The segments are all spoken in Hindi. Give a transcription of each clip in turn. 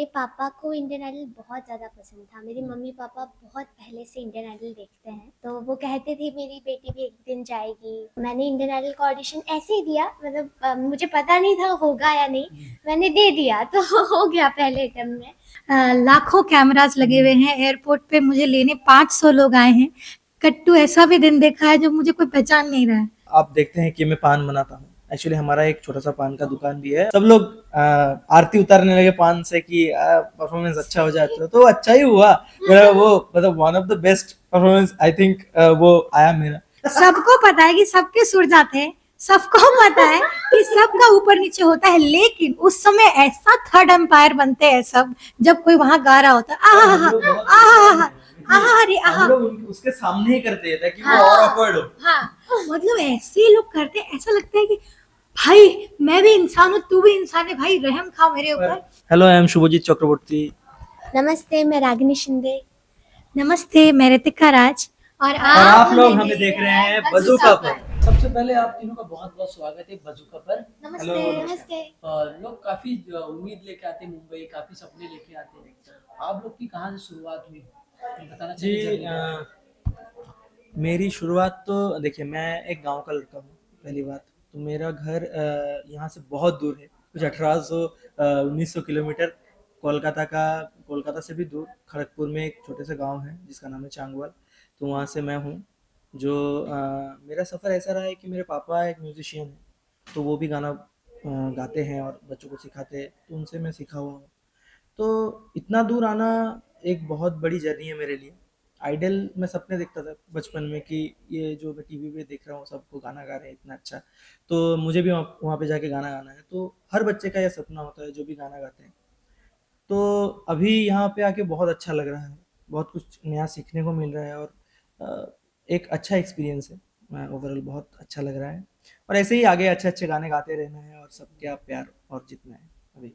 मेरे पापा को इंडियन आइडल बहुत ज़्यादा पसंद था। मेरे मम्मी-पापा बहुत पहले से इंडियन आइडल देखते हैं, तो वो कहते थे मेरी बेटी भी एक दिन जाएगी। मैंने इंडियन आइडल का ऑडिशन ऐसे ही दिया, मतलब मुझे पता नहीं था होगा या नहीं, मैंने दे दिया तो हो गया पहले अटेम्प्ट में। लाखों कैमरास लगे हुए हैं एयरपोर्ट पे, मुझे लेने 500 लोग आए हैं। कट्टू ऐसा भी दिन देखा है जब मुझे कोई पहचान नहीं रहा है। आप देखते हैं कि मैं पान बनाता हूँ। एक्चुअली हमारा एक छोटा सा पान का दुकान भी है। सब लोग आरती उतारने लगे पान से कि परफॉर्मेंस अच्छा हो जाए, तो अच्छा ही हुआ। मेरा वो मतलब one of the best performance I think वो आया मेरा। सबको पता है कि सबके सुर जाते हैं, सबको पता है कि सबका ऊपर नीचे होता है, लेकिन उस समय ऐसा थर्ड एम्पायर बनते हैं सब, जब कोई वहां गा रहा होता है। हम लोग बहुत अरे हम लोग उसके सामने ही करते हैं ताकि वो और awkward हो। हाँ, मतलब ऐसे ही लोग करते हैं, ऐसा लगता है कि भाई मैं भी इंसान हूँ, तू भी इंसान है, भाई रहम खाओ मेरे ऊपर। हेलो, आई एम शुभजीत चक्रवर्ती। नमस्ते, मैं रागिनी शिंदे। नमस्ते, मैं रितिका राज और और आप लोग हमें देख रहे हैं बजूका पर। सबसे पहले आप तीनों का बहुत बहुत स्वागत है बजूका पर। नमस्ते। नमस्ते। लोग काफी उम्मीद लेके आते हैं, मुंबई काफी सपने लेके आते हैं। आप लोग की कहाँ से शुरुआत हुई, ये बताना जी चाहिए। मेरी शुरुआत तो देखिए, मैं एक गांव का लड़का हूँ। पहली बात तो मेरा घर यहाँ से बहुत दूर है, कुछ 1800 1900 किलोमीटर। कोलकाता से भी दूर, खड़गपुर में एक छोटे से गांव है जिसका नाम है चांगवाल। तो वहाँ से मैं हूँ। जो मेरा सफ़र ऐसा रहा है कि मेरे पापा एक म्यूजिशियन हैं, तो वो भी गाना गाते हैं और बच्चों को सिखाते हैं, तो उनसे मैं सीखा हुआ हूँ। तो इतना दूर आना एक बहुत बड़ी जर्नी है मेरे लिए। आइडल मैं सपने देखता था बचपन में कि ये जो मैं टीवी पे देख रहा हूँ सबको गाना गा रहे हैं इतना अच्छा, तो मुझे भी वहाँ पे जाके गाना गाना है। तो हर बच्चे का यह सपना होता है जो भी गाना गाते हैं। तो अभी यहाँ पे आके बहुत अच्छा लग रहा है, बहुत कुछ नया सीखने को मिल रहा है और एक अच्छा एक्सपीरियंस है। मैं ओवरऑल बहुत अच्छा लग रहा है और ऐसे ही आगे अच्छे अच्छे गाने गाते रहना है और सबका प्यार और जीतना है अभी।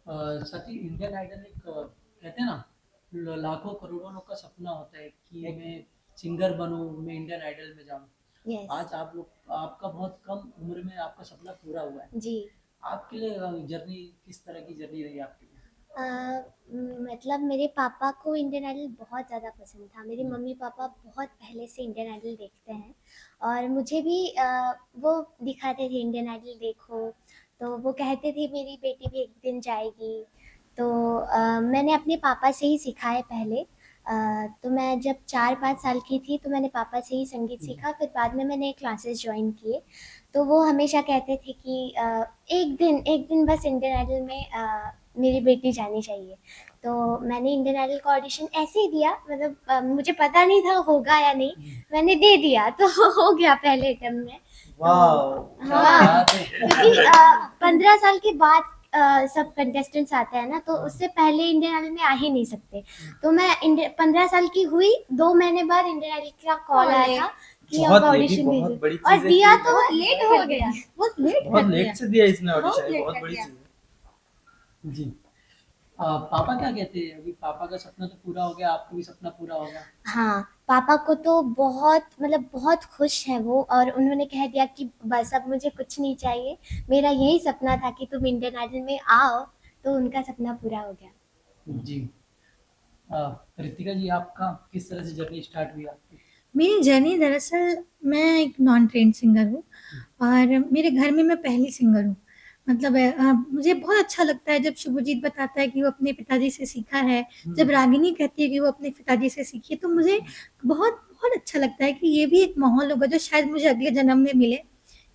साथ ही इंडियन आइडल एक कहते हैं ना, लाखों करोड़ों लोग का सपना होता है कि मैं सिंगर बनूं, मैं इंडियन आइडल में जाऊं। यस। आज आपका बहुत कम उम्र में आपका सपना पूरा हुआ है। जी। आपके लिए जर्नी किस तरह की जर्नी रही आपके लिए? मतलब मेरे पापा को इंडियन आइडल बहुत ज़्यादा पसंद था। मेरे मम्मी-पापा बहुत पहले से इंडियन आइडल देखते हैं और मुझे भी वो दिखाते थे इंडियन आइडल देखो, तो वो कहते थे मेरी बेटी भी एक दिन जाएगी। तो मैंने अपने पापा से ही सीखा है पहले। तो मैं जब 4-5 साल की थी तो मैंने पापा से ही संगीत सीखा, फिर बाद में मैंने क्लासेस जॉइन किए। तो वो हमेशा कहते थे कि एक दिन बस इंडियन आइडल में मेरी बेटी जानी चाहिए। तो मैंने इंडियन आइडल का ऑडिशन ऐसे ही दिया, मतलब मुझे पता नहीं था होगा या नहीं, मैंने दे दिया तो हो गया पहले अटेम्प्ट में। तो हाँ, क्योंकि 15 साल के बाद सब कंटेस्टेंट्स आते हैं ना, तो उससे पहले इंडियन आइडल में आ ही नहीं सकते। तो मैं 15 साल की हुई, 2 महीने बाद इंडियन आइडल का कॉल आया था कि अब बहुत ऑडिशन बहुत दीजिए, बड़ी और चीज है दिया कि तो लेट हो गया, बहुत लेट से दिया इसने ऑडिशन, बहुत बड़ी चीज है। जी। पापा क्या कहते हैं? अभी पापा का सपना तो पूरा हो गया, आपका भी सपना पूरा हो गया। हाँ, पापा को तो बहुत, मतलब बहुत खुश हैं वो, और उन्होंने कह दिया कि बस अब मुझे कुछ नहीं चाहिए, मेरा यही सपना था कि तुम इंडियन आइडल में आओ, तो उनका सपना पूरा हो गया। जी। रितिका जी, आपका किस तरह से जर्नी स्टार्ट हुई आपकी? मेरी जर्नी दरअसल, मैं एक नॉन ट्रेंड सिंगर हूँ और मेरे घर में मैं पहली सिंगर हूँ। मतलब मुझे बहुत अच्छा लगता है जब शुभजीत बताता है कि वो अपने पिताजी से सीखा है, जब रागिनी कहती है कि वो अपने पिताजी से सीखी है, तो मुझे बहुत बहुत अच्छा लगता है कि ये भी एक माहौल होगा जो शायद मुझे अगले जन्म में मिले,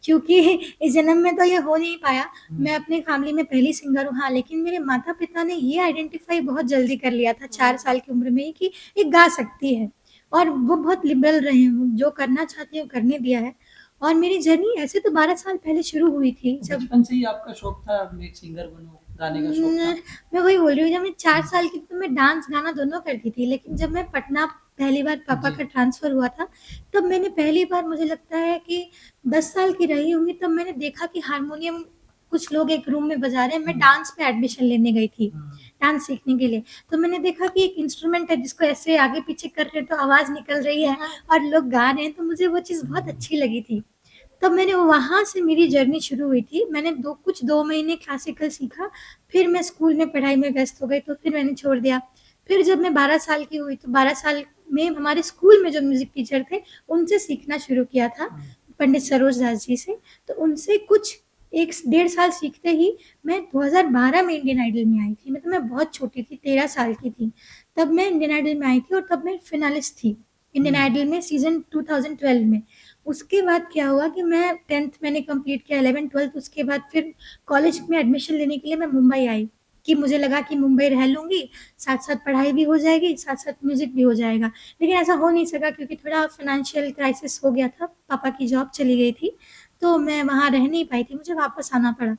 क्योंकि इस जन्म में तो ये हो नहीं पाया। मैं अपने फैमिली में पहली सिंगर हूँ, हाँ, लेकिन मेरे माता पिता ने ये आइडेंटिफाई बहुत जल्दी कर लिया था 4 साल की उम्र में ही कि ये गा सकती है, और वो बहुत लिबरल रहे हैं, जो करना चाहती है वो करने दिया है। और मेरी जर्नी ऐसे तो 12 साल पहले शुरू हुई थी, जब बचपन से ही आपका शौक था मैं एक सिंगर बनूं, गाने का शौक था? मैं वही बोल रही हूँ, जब मैं 4 साल की थी तो मैं डांस गाना दोनों करती थी, लेकिन जब मैं पटना पहली बार पापा का ट्रांसफर हुआ था, तब मैंने पहली बार, मुझे लगता है कि 10 साल की रही होंगी, तब मैंने देखा कि हारमोनियम कुछ लोग एक रूम में बजा रहे हैं। मैं डांस पे एडमिशन लेने गई थी, डांस सीखने के लिए। तो मैंने देखा कि एक इंस्ट्रूमेंट है जिसको ऐसे आगे पीछे कर रहे हैं तो आवाज निकल रही है और लोग गा रहे हैं, तो मुझे वो चीज़ बहुत अच्छी लगी थी। तब मैंने वहाँ से मेरी जर्नी शुरू हुई थी। मैंने 2 महीने क्लासिकल सीखा, फिर मैं स्कूल में पढ़ाई में व्यस्त हो गई, तो फिर मैंने छोड़ दिया। फिर जब मैं 12 साल की हुई, तो 12 साल में हमारे स्कूल में जो म्यूज़िक टीचर थे, उनसे सीखना शुरू किया था, पंडित सरोज दास जी से। तो उनसे कुछ 1 डेढ़ साल सीखते ही मैं 2012 में इंडियन आइडल में आई थी। मतलब मैं बहुत छोटी थी, 13 साल की थी। तब मैं इंडियन आइडल में आई थी और तब मैं फिनालिस्ट थी इंडियन आइडल में सीज़न 2012 में। उसके बाद क्या हुआ कि मैं 10th मैंने कंप्लीट किया, 11th-12th उसके बाद फिर कॉलेज में एडमिशन लेने के लिए मैं मुंबई आई, कि मुझे लगा कि मुंबई रह लूँगी, साथ-साथ पढ़ाई भी हो जाएगी, साथ-साथ म्यूज़िक भी हो जाएगा। लेकिन ऐसा हो नहीं सका क्योंकि थोड़ा फाइनेंशियल क्राइसिस हो गया था, पापा की जॉब चली गई थी, तो मैं वहाँ रह नहीं पाई थी, मुझे वापस आना पड़ा।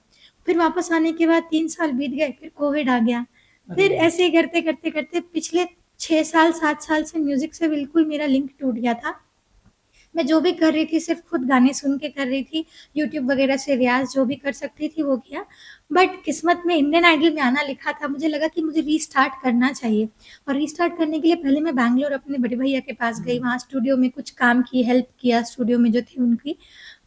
फिर वापस आने के बाद 3 साल बीत गए, फिर कोविड आ गया। फिर ऐसे ही करते-करते पिछले 6 साल 7 साल से म्यूज़िक से बिल्कुल मेरा लिंक टूट गया था। मैं जो भी कर रही थी सिर्फ खुद गाने सुन के कर रही थी, यूट्यूब वगैरह से रियाज़ जो भी कर सकती थी वो किया। बट किस्मत में इंडियन आइडल में आना लिखा था, मुझे लगा कि मुझे रीस्टार्ट करना चाहिए, और रीस्टार्ट करने के लिए पहले मैं बैंगलोर अपने बड़े भैया के पास गई, वहाँ स्टूडियो में कुछ काम की, हेल्प किया स्टूडियो में जो थी उनकी।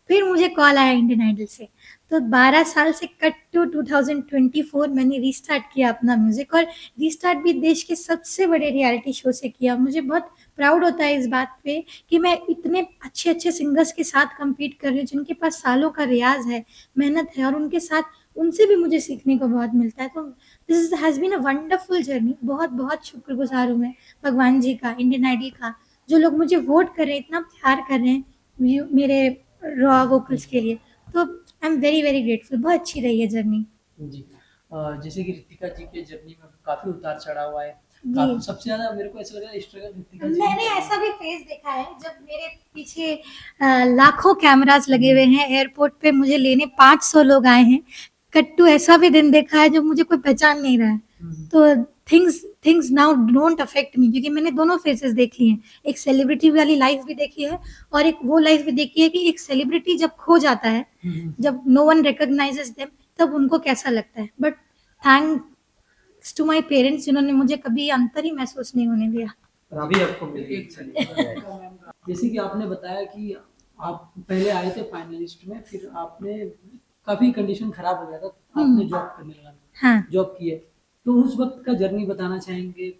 फिर मुझे कॉल आया इंडियन आइडल से, तो 12 साल से कट टू 2024 मैंने रीस्टार्ट किया अपना म्यूज़िक, और रीस्टार्ट भी देश के सबसे बड़े रियलिटी शो से किया। मुझे बहुत प्राउड होता है इस बात पे कि मैं इतने अच्छे-अच्छे सिंगर्स के साथ कम्पीट कर रही हूँ, जिनके पास सालों का रियाज़ है, मेहनत है, और उनके साथ उनसे भी मुझे सीखने को बहुत मिलता है। तो this has been a wonderful journey. बहुत-बहुत शुक्रगुज़ार हूँ मैं भगवान जी का, इंडियन आइडल का, जो लोग मुझे वोट कर रहे हैं, इतना प्यार कर रहे हैं मेरे रॉ वोकल्स के लिए। तो I am very very grateful. बहुत अच्छी रही है जर्नी जी। जैसे कि ऋतिका जी के जर्नी में काफ़ी उतार-चढ़ाव आए। जी। सबसे ज़्यादा मेरे को ऐसा लग रहा है स्ट्रगल ऋतिका जी मैंने ने ऐसा भी फेज देखा है जब मेरे पीछे लाखों कैमरास लगे हुए हैं, एयरपोर्ट पे मुझे लेने 500 लोग आए हैं। कट्टू ऐसा भी दिन देखा है जब मुझे कोई पहचान नहीं रहा है। तो things things now don't affect me, क्योंकि मैंने दोनों फेसेस देख लिए हैं। एक सेलिब्रिटी वाली लाइफ भी देखी है, और एक वो लाइफ भी देखी है कि एक सेलिब्रिटी जब खो जाता है, जब नो वन रिकॉग्नाइजेस देम, तब उनको कैसा लगता है। But thanks to my parents, जिन्होंने मुझे कभी अंतर ही महसूस नहीं होने दिया। अभी आपको मिल गई। जैसे कि आपने बताया कि आप पहले आए थे फाइनलिस्ट में, फिर आपने काफ़ी कंडीशन खराब हो गया था, आपने जॉब करने लगा, हाँ, जॉब की है। तो उस वक़्त का जर्नी बताना चाहेंगे?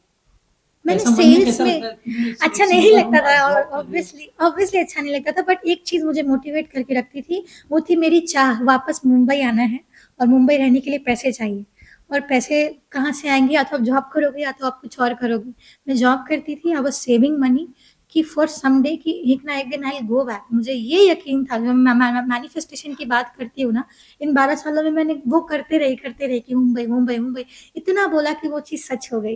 मैंने ऐसा मन में सेल्स कैसा में लगता है कि अच्छा एक नहीं सिंगर हूँ, लगता था, आप और जॉब कर रहे हो? ऑब्वियसली अच्छा नहीं लगता था, बट एक चीज़ मुझे मोटिवेट करके रखती थी, वो थी मेरी चाह, वापस मुंबई आना है, और मुंबई रहने के लिए पैसे चाहिए, और पैसे कहाँ से आएंगे, या तो आप जॉब करोगे या तो आप कुछ और करोगे। मैं जॉब करती थी, आई वाज सेविंग मनी कि फॉर सम डे, कि एक ना एक दिन आई गो बैक। मुझे ये यकीन था, जब मैं मैनिफेस्टेशन की बात करती हूँ ना, इन 12 सालों में मैंने वो करते रही कि मुंबई मुंबई मुंबई, इतना बोला कि वो चीज़ सच हो गई।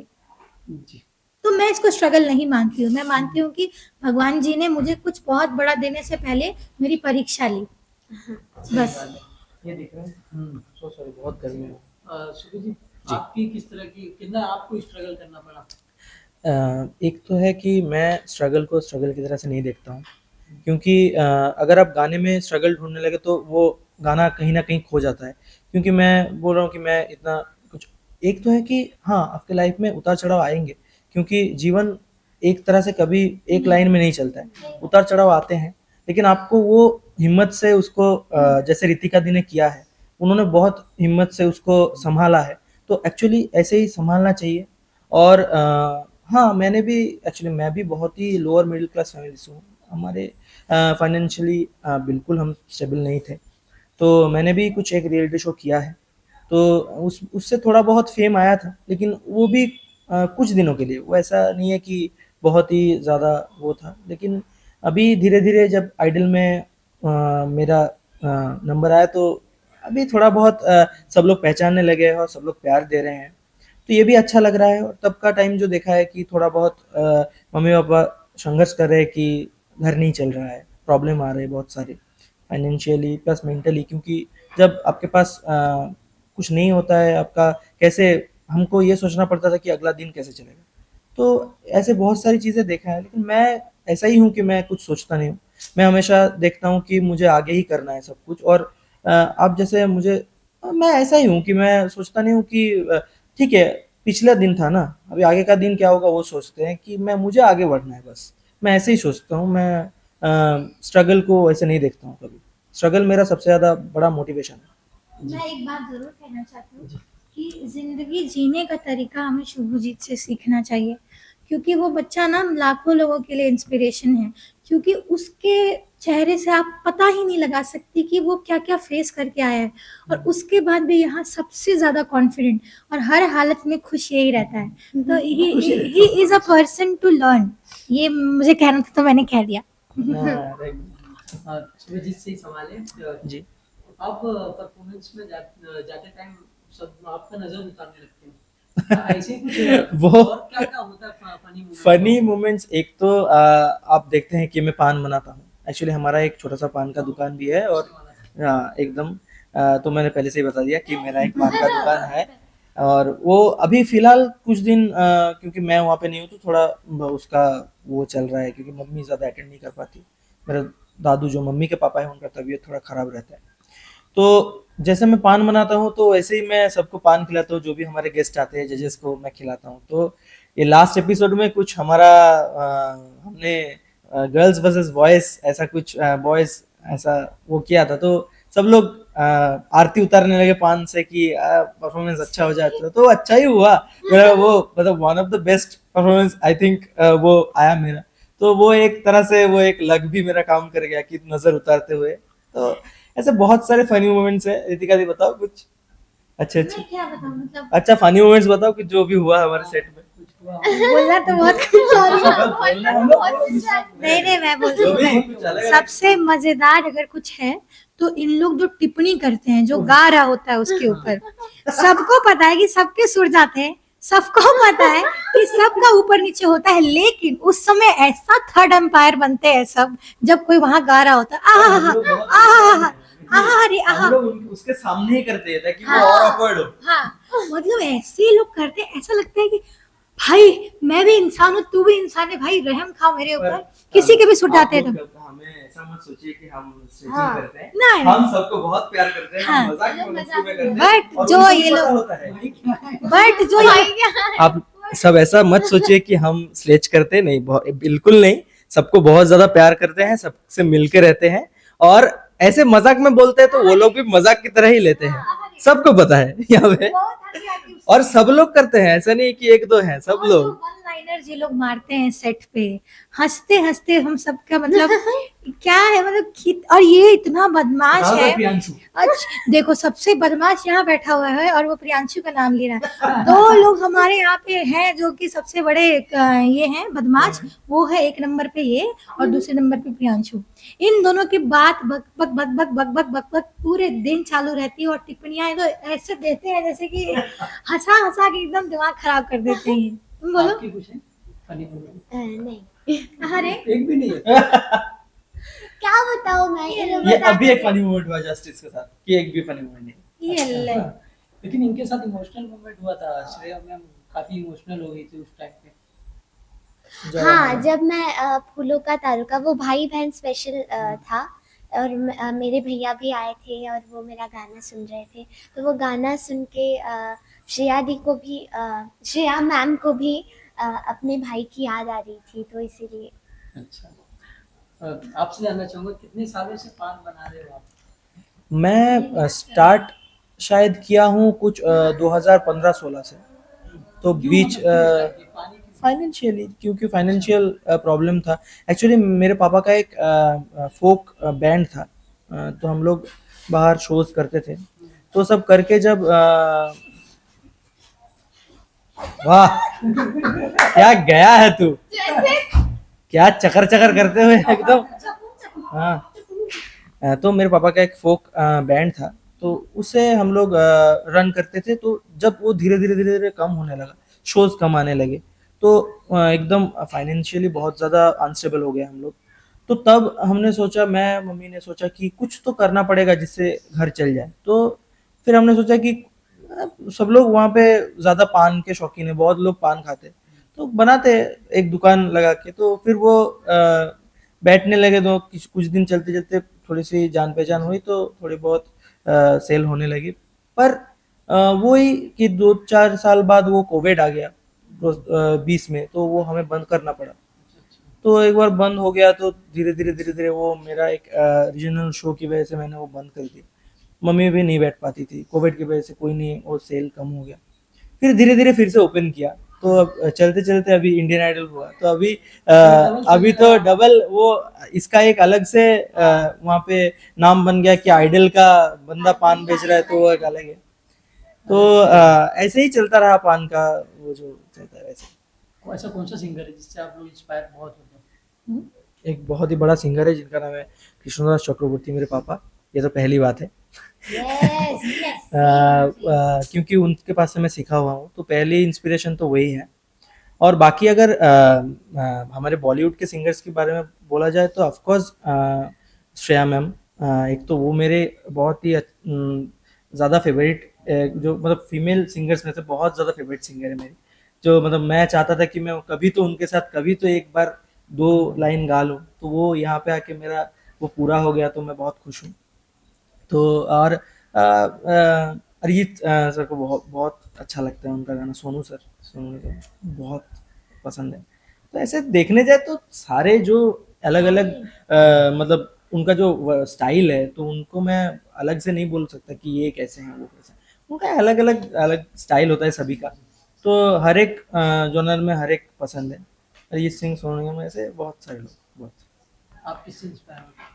जी। तो मैं इसको स्ट्रगल नहीं मानती हूँ, मैं मानती हूँ कि भगवान जी ने मुझे कुछ बहुत बड़ा देने से पहले मेरी परीक्षा ली, बस। ये दिख रहा है। सो सॉरी, बहुत गर्मी है। सुखी जी, आपकी किस तरह की, कितना आपको स्ट्रगल करना पड़ा? एक तो है कि मैं स्ट्रगल को स्ट्रगल की तरह से नहीं देखता हूँ, क्योंकि अगर आप गाने में स्ट्रगल ढूँढने लगे तो वो गाना कहीं न कहीं खो जाता है। क्योंकि मैं बोल रहा हूँ कि मैं इतना कुछ, एक तो है कि हाँ, आपके लाइफ में उतार-चढ़ाव आएँगे, क्योंकि जीवन एक तरह से कभी एक लाइन में नहीं चलता है। उतार-चढ़ाव आते हैं, लेकिन आपको वो हिम्मत से उसको जैसे ऋतिका दी ने किया है, उन्होंने बहुत हिम्मत से उसको सँभाला है, तो एक्चुअली ऐसे ही सँभालना चाहिए। और हाँ, मैंने भी एक्चुअली मैं भी बहुत ही लोअर मिडिल क्लास फैमिली से हूँ। हमारे फाइनेंशियली बिल्कुल हम स्टेबल नहीं थे। तो मैंने भी कुछ एक रियलिटी शो किया है। तो उस उससे थोड़ा बहुत फ़ेम आया था, लेकिन वो भी कुछ दिनों के लिए, वो ऐसा नहीं है कि बहुत ही ज़्यादा वो था। लेकिन अभी धीरे-धीरे जब आइडल में मेरा नंबर आया, तो अभी थोड़ा बहुत सब लोग पहचानने लगे हैं और सब लोग प्यार दे रहे हैं। तो ये भी अच्छा लग रहा है। और तब का टाइम जो देखा है कि थोड़ा बहुत मम्मी-पापा संघर्ष कर रहे हैं कि घर नहीं चल रहा है, प्रॉब्लम आ रही है बहुत सारी, फाइनेंशियली प्लस मेंटली, क्योंकि जब आपके पास कुछ नहीं होता है, आपका कैसे, हमको ये सोचना पड़ता था कि अगला दिन कैसे चलेगा। तो ऐसे बहुत सारी चीज़ें देखा है, लेकिन मैं ऐसा ही हूँ कि मैं कुछ सोचता नहीं हूँ। मैं हमेशा देखता हूँ कि मुझे आगे ही करना है सब कुछ। और अब जैसे मुझे मैं ऐसा ही हूँ कि मैं सोचता नहीं हूँ कि ठीक है, पिछला दिन था ना, अभी आगे का दिन क्या होगा वो सोचते हैं कि मुझे आगे बढ़ना है बस। मैं ऐसे ही सोचता हूँ, मैं स्ट्रगल को ऐसे नहीं देखता हूँ कभी। स्ट्रगल मेरा सबसे ज़्यादा बड़ा मोटिवेशन है। मैं एक बात ज़रूर कहना चाहती हूँ कि ज़िंदगी जीने का तरीका हमें शुभजीत से सीखना चाहिए, क्योंकि वो बच्चा ना लाखों लोगों के लिए इंस्पिरेशन है, क्योंकि उसके चेहरे से आप पता ही नहीं लगा सकती कि वो क्या-क्या फेस करके आया है और उसके बाद भी यहाँ सबसे ज़्यादा कॉन्फिडेंट और हर हालत में खुश यही रहता है। तो he is a person to learn. ये मुझे कहना था तो मैंने कह दिया। अरे, शुभजीत से ही सवाल है जी आप परफॉर्मेंस में जाते टाइम सब आपका नजर उतारने लगते हैं ऐसे कुछ वो और क्या क्या होता है फनी फनी मोमेंट्स एक तो आप देखते हैं कि मैं पान बनाता हूँ। एक्चुअली हमारा एक छोटा सा पान का दुकान भी है और एकदम तो मैंने पहले से ही बता दिया कि मेरा एक पान का दुकान है और वो अभी फिलहाल कुछ दिन क्योंकि मैं वहाँ पे नहीं हूँ तो थोड़ा उसका वो चल रहा है क्योंकि मम्मी ज़्यादा अटेंड नहीं कर पाती। मेरे दादू जो मम्मी के पापा है उनका तबीयत थोड़ा ख़राब रहता है। तो जैसे मैं पान बनाता हूँ तो वैसे ही मैं सबको पान खिलाता हूँ, जो भी हमारे गेस्ट आते हैं जजेस को मैं खिलाता हूँ। तो ये लास्ट एपिसोड में कुछ हमारा हमने गर्ल्स वर्सेस बॉयज ऐसा कुछ बॉयज ऐसा वो किया था, तो सब लोग आरती उतारने लगे पान से कि परफॉर्मेंस अच्छा हो जाता, तो अच्छा ही हुआ मेरा। वो मतलब one of the best performance I think वो आया मेरा। तो वो एक तरह से वो एक लक भी मेरा काम कर गया कि नजर उतारते हुए। तो ऐसे बहुत सारे फनी मोमेंट्स है। रितिका दी बताओ कुछ अच्छे अच्छे। मैं क्या बताऊँ, मतलब अच्छा फनी मोमेंट्स बताओ कि जो भी हुआ हमारे सेट में। कुछ हुआ बोलना तो बहुत कुछ और है। बोलना है ना। नहीं मैं बोलती जो हूँ, भी मैं कुछ अलग अलग। सबसे मजेदार अगर कुछ है तो इन लोग जो टिप्पणी करते हैं, जो गा रहा होता है उसके ऊपर, सबको पता है कि सबके सुर जाते हैं, सबको पता है कि सबका ऊपर नीचे होता है, लेकिन उस समय ऐसा थर्ड एम्पायर बनते हैं सब, जब कोई वहां गा रहा होता है आहा हम लोग बहुत आहा आहा अरे आहा। हम लोग उसके सामने ही करते हैं ताकि वो हाँ। और awkward हो। हाँ मतलब ऐसे ही लोग करते हैं, ऐसा लगता है कि भाई मैं भी इंसान हूँ, तू भी इंसान है, भाई रहम खाओ मेरे ऊपर। किसी के भी सुट जाते हैं आप तो लोग हमें ऐसा मत सोचिए कि हम स्ट्रेचिंग हाँ। करते हैं। नहीं हम सबको बहुत प्यार करते हैं, हम हाँ। मजाक में मस्ती में करते हैं। बट और जो उनको भी ये पता लोग होता है। बट जो ये आप सब ऐसा मत सोचिए कि हम स्लेच करते नहीं, बिल्कुल नहीं। सबको बहुत ज्यादा प्यार करते हैं, सबसे मिलके रहते हैं और ऐसे मजाक में बोलते हैं तो वो लोग भी मजाक की तरह ही लेते हैं। सबको पता है यहाँ पे, बहुत हंसी आती है और सब लोग करते हैं, ऐसा नहीं कि एक दो हैं, सब और जो लोग। वन लाइनर ये लोग मारते हैं सेट पे, हंसते हंसते हम सबका मतलब क्या है, मतलब और ये इतना बदमाश है। प्रियांशु अच्छा देखो सबसे बदमाश यहाँ बैठा हुआ है और वो प्रियांशु का नाम ले रहा है। दो लोग हमारे यहाँ पे हैं जो कि सबसे बड़े ये हैं बदमाश, वो है एक नंबर पे ये और दूसरे नंबर पे प्रियांशु। इन दोनों की बात बक बक बक बक बक बक बक बक पूरे दिन चालू रहती है और टिप्पणियां तो ऐसे देते हैं जैसे कि हंसा हंसा के एकदम दिमाग खराब कर देते हैं। तुम बोलो। आपकी कुछ है फनी मोमेंट नहीं, अरे एक भी नहीं है क्या बताऊँ मैं, ये लोग ये बताते अभी एक हैं। फनी मोमेंट हुआ जस्टिस के साथ, कि एक भी फनी मोमेंट नहीं। ये ले। लेकिन इनके साथ इमोशनल मोमेंट हुआ था। श्रेया मैम काफी इमोशनल हो गई थी उस टाइम पे। हाँ, जब मैं फूलों का तारुका, वो भाई बहन स्पेशल था और मेरे भैया भी आए थे और वो मेरा गाना सुन रहे थे, तो वो गाना सुन के श्रेया दी को भी श्रेया मैम को भी अपने भाई की याद आ रही थी, तो इसीलिए। अच्छा आपसे जानना चाहूंगा कितने सालों से पान बना रहे हो आप? मैं स्टार्ट शायद किया हूँ कुछ 2015-16 से। तो क्यों बीच मतलब क्यों start किया? पानी की फाइनेंशियली, क्योंकि फाइनेंशियल प्रॉब्लम था। एक्चुअली मेरे पापा का एक फोक बैंड था, तो हम लोग बाहर शोज करते थे। तो सब करके जब वाह क्या गया है तू, क्या चकर चकर करते हुए एकदम। हाँ तो मेरे पापा का एक फोक बैंड था, तो उसे हम लोग रन करते थे। तो जब वो धीरे धीरे धीरे धीरे कम होने लगा, शोज कम आने लगे, तो एकदम फाइनेंशियली बहुत ज़्यादा अनस्टेबल हो गए हम लोग। तो तब हमने सोचा, मैं मम्मी ने सोचा कि कुछ तो करना पड़ेगा जिससे घर चल जाए। तो फिर हमने सोचा कि सब लोग वहाँ पे ज़्यादा पान के शौकीन है, बहुत लोग पान खाते, तो बनाते एक दुकान लगा के। तो फिर वो बैठने लगे, तो कुछ दिन चलते चलते थोड़ी सी जान पहचान हुई, तो थोड़ी बहुत सेल होने लगी। पर वही कि 2-4 साल बाद वो कोविड आ गया 20 में, तो वो हमें बंद करना पड़ा। तो एक बार बंद हो गया तो धीरे धीरे वो मेरा एक रीजनल शो की वजह से मैंने वो बंद कर दी। मम्मी भी नहीं बैठ पाती थी, कोविड की वजह से कोई नहीं, वो सेल कम हो गया। फिर धीरे धीरे फिर से ओपन किया, तो अब चलते चलते अभी इंडियन आइडल हुआ, तो अभी अभी तो डबल वो इसका एक अलग से वहाँ पे नाम बन गया कि आइडल का बंदा पान बेच रहा है, तो वो एक अलग है। तो ऐसे ही चलता रहा पान का वो जो चलता है वैसे। ऐसा कौन सा सिंगर है जिससे आप लोग इंस्पायर बहुत होते हैं? एक बहुत ही बड़ा सिंगर है जिनका नाम है कृष्णदास चक्रवर्ती, मेरे पापा। ये तो पहली बात है। यस यस क्योंकि उनके पास से मैं सीखा हुआ हूँ, तो पहली इंस्पिरेशन तो वही है। और बाकी अगर हमारे बॉलीवुड के सिंगर्स के बारे में बोला जाए तो ऑफ कोर्स श्रेया मैम, एक तो वो मेरे बहुत ही ज़्यादा फेवरेट, जो मतलब फीमेल सिंगर्स में से बहुत ज़्यादा फेवरेट सिंगर है मेरी। जो मतलब मैं चाहता था कि मैं कभी तो उनके साथ कभी तो एक बार 2 लाइन गा लूँ, तो वो यहाँ पे आके मेरा वो पूरा हो गया, तो मैं बहुत खुश हूँ। तो और अरिजीत सर को बहुत बहुत अच्छा लगता है उनका गाना। सोनू सर, सोनू निगम बहुत पसंद है। तो ऐसे देखने जाए तो सारे जो अलग अलग मतलब उनका जो स्टाइल है, तो उनको मैं अलग से नहीं बोल सकता कि ये कैसे हैं वो कैसे हैं। उनका अलग अलग अलग स्टाइल होता है सभी का, तो हर एक जॉनर में हर एक पसंद है। अरिजीत सिंह, सोनू निगम, ऐसे बहुत सारे लोग बहुत। आप किससे इंस्पायर होते हैं?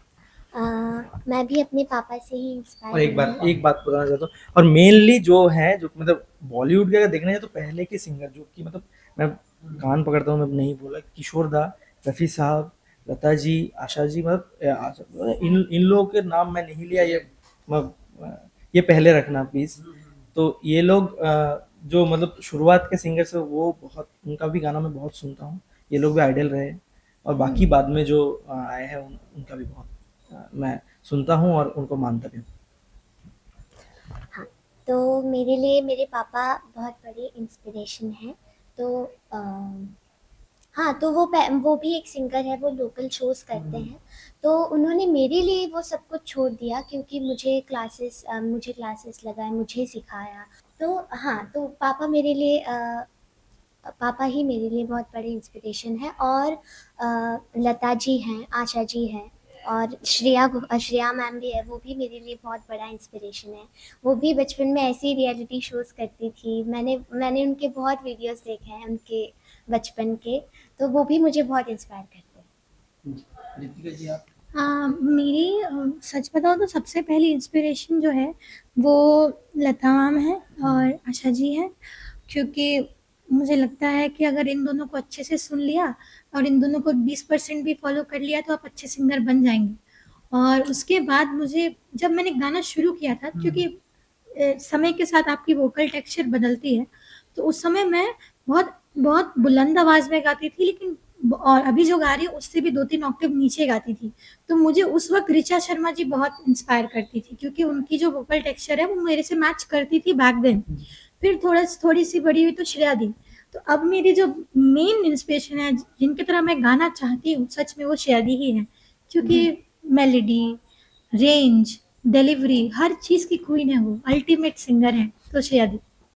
मैं भी अपने पापा से ही और इंस्पायर हुई हूँ। एक बात बताना चाहता हूँ, और मेनली जो है जो मतलब बॉलीवुड के अगर देखने जाए तो पहले के सिंगर जो कि मतलब मैं कान पकड़ता हूँ, मैं नहीं बोला, किशोर दा, रफ़ी साहब, लता जी, आशा जी, मतलब इन इन लोगों के नाम मैं नहीं लिया, ये ये पहले रखना प्लीज़। तो ये लोग जो मतलब शुरुआत के सिंगर्स है वो बहुत, उनका भी गाना मैं बहुत सुनता हूँ। ये लोग भी आइडल रहे, और बाकी बाद में जो आए हैं उनका भी बहुत मैं सुनता हूँ और उनको मानता भी हूँ। हाँ, तो मेरे लिए मेरे पापा बहुत बड़ी इंस्पिरेशन हैं। तो हाँ, तो वो भी एक सिंगर है, वो लोकल शोज़ करते हैं। तो उन्होंने मेरे लिए वो सब कुछ छोड़ दिया क्योंकि मुझे क्लासेस लगाए, मुझे सिखाया। तो हाँ, तो पापा ही मेरे लिए बहुत बड़े इंस्पिरेशन हैं। और लता जी हैं, आशा जी हैं, और श्रेया मैम भी है, वो भी मेरे लिए बहुत बड़ा इंस्पिरेशन है। वो भी बचपन में ऐसे ही रियलिटी शोज़ करती थी। मैंने उनके बहुत वीडियोज़ देखे हैं उनके बचपन के, तो वो भी मुझे बहुत इंस्पायर करते हैं। रितिका जी आप? मेरी सच बताऊँ तो सबसे पहली इंस्पिरेशन जो है वो लता मैम है और आशा जी हैं, क्योंकि मुझे लगता है कि अगर इन दोनों को अच्छे से सुन लिया और इन दोनों को 20% भी फॉलो कर लिया तो आप अच्छे सिंगर बन जाएंगे। और उसके बाद मुझे जब मैंने गाना शुरू किया था, क्योंकि समय के साथ आपकी वोकल टेक्सचर बदलती है, तो उस समय मैं बहुत बहुत बुलंद आवाज़ में गाती थी, लेकिन और अभी जो गा रही हूँ उससे भी 2-3 ऑक्टेव नीचे गाती थी। तो मुझे उस वक़्त ऋचा शर्मा जी बहुत इंस्पायर करती थी, क्योंकि उनकी जो वोकल टेक्सचर है वो मेरे से मैच करती थी बैक देन। फिर थोड़ी-सी बड़ी हुई तो श्रेया दी। तो अब मेरी जो मेन इंस्पिरेशन है, जिनकी तरह मैं गाना चाहती हूँ, सच में वो श्रेया दी ही है। क्योंकि मेलोडी, रेंज, डिलीवरी, हर चीज़ की क्वीन है वो, अल्टीमेट सिंगर है, तो श्रेया दी।